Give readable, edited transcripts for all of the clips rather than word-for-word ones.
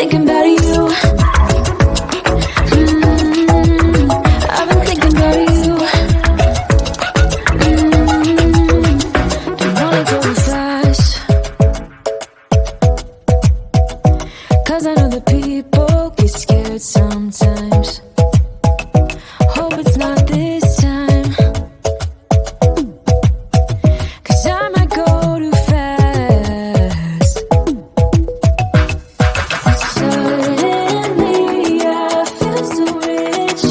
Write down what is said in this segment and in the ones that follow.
thinking about you. I've been thinking about you. Don't wanna go fast, 'cause I know that people get scared sometimes. Hope it's not this time, 'cause I might go too fast. Suddenly I feel so rich.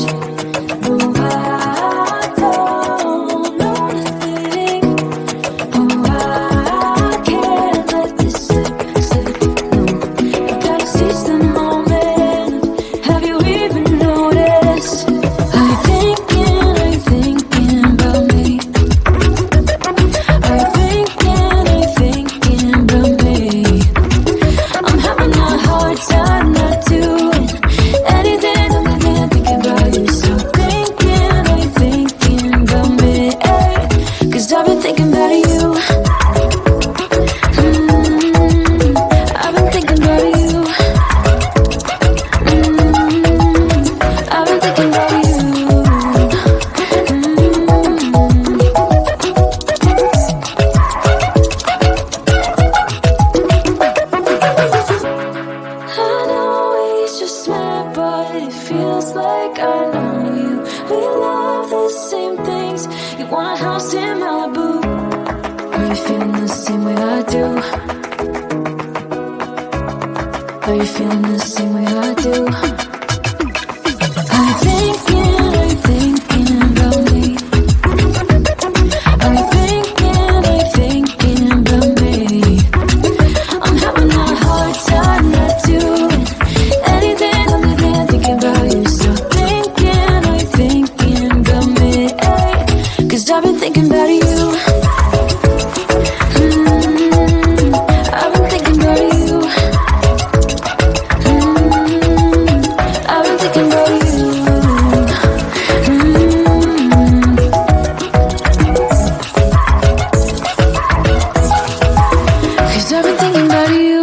No, I don't know nothing. Oh, I can't let this slip. No, I gotta seize the moment. Have you even noticed? Are you thinking about me? Are you thinking about me? I'm having a hard time not doing anything other than thinking about you. So are you thinking about me? 'Cause I've been thinking about you. I've been thinking about you. I've been thinking about you. I know we just met, but it feels like I know you. We love the same things. You want a house in Malibu. Are you feeling the same way I do? Are you feeling the same way I do? Are you thinking about me? Are you thinking about me? I'm having a hard time not doing anything other than thinking about you. So are you thinking about me? 'Cause I've been thinking about you. I've been thinking about you. I've been thinking about you. Cause I've been thinking about you.